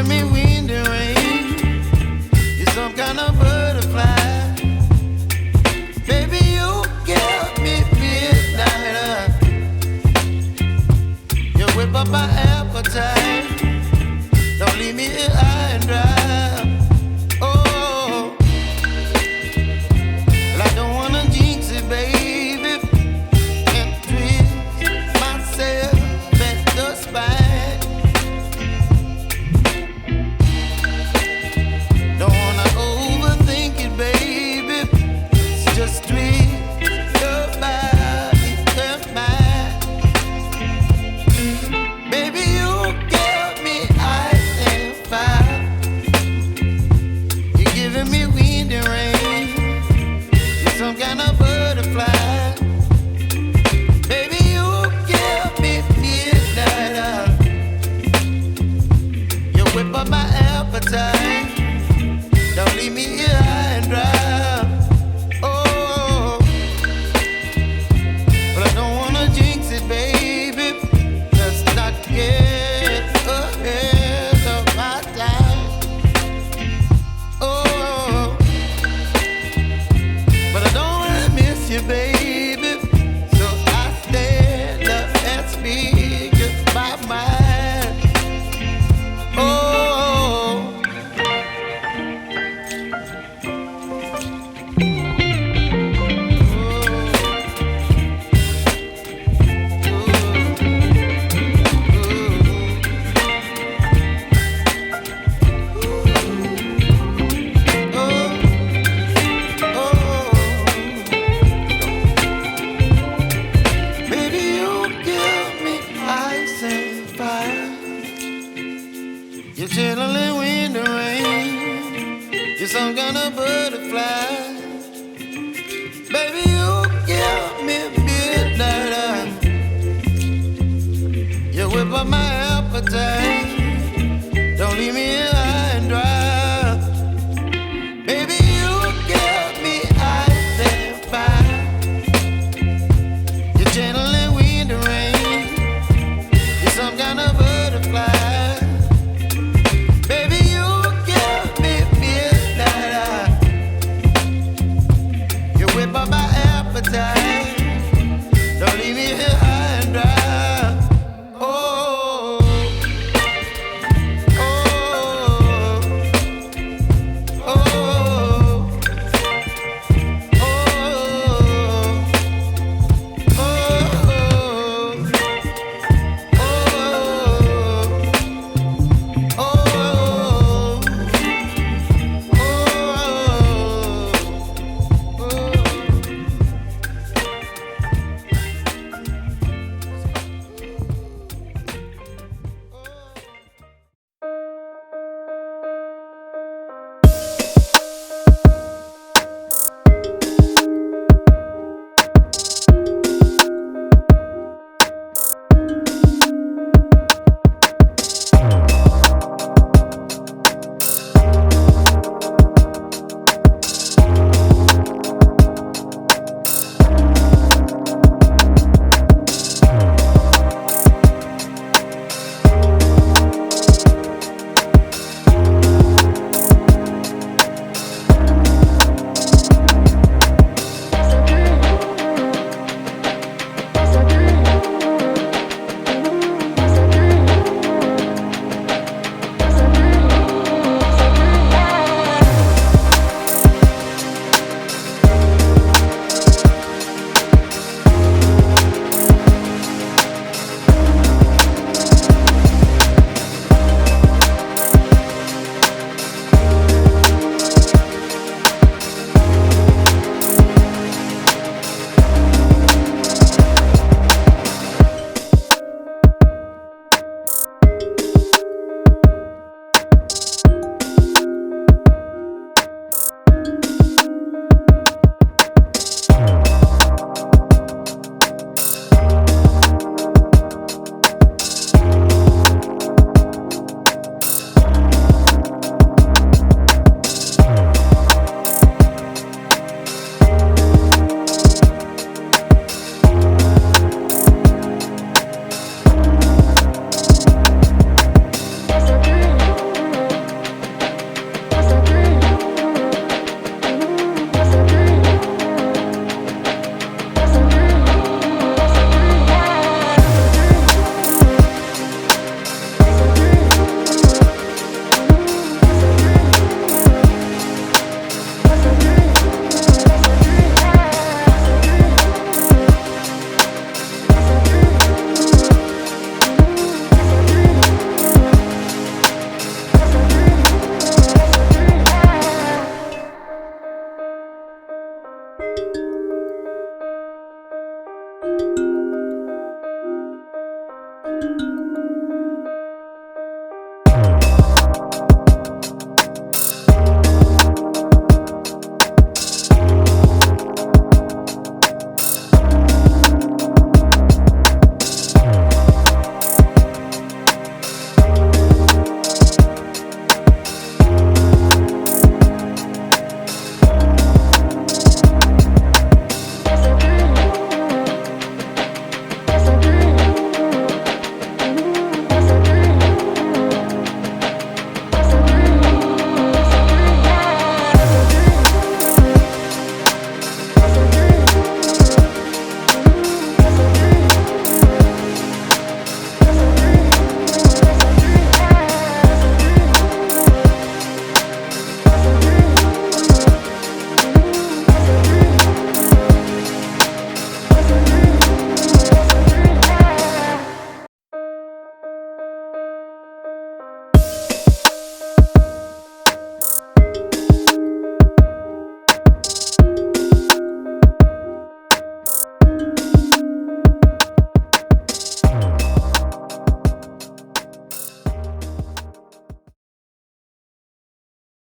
giving me wind and rain. You're some kind of butterfly. Baby, you give me midnight. You whip up my appetite. Don't leave me here high and dry. Oh, well, I don't wanna jinx it, baby, and twist myself at the spine. Don't wanna overthink it, baby. It's just twist your body and mine. Baby, you give me ice and fire. You're giving me wind and rain. You're some kind of butterfly. Baby, you give me midnight. You whip up my appetite. Don't leave me here high and dry. Oh, but I don't wanna jinx it, baby. Let's not get ahead of my time. Oh, but I don't wanna miss you, baby. So I stand up and speak my mind. Oh. Baby, you give me ice and fire. You're chilling wind and rain. You're some kind of butterfly. Baby, you give me midnight. You whip up my appetite. Don't leave me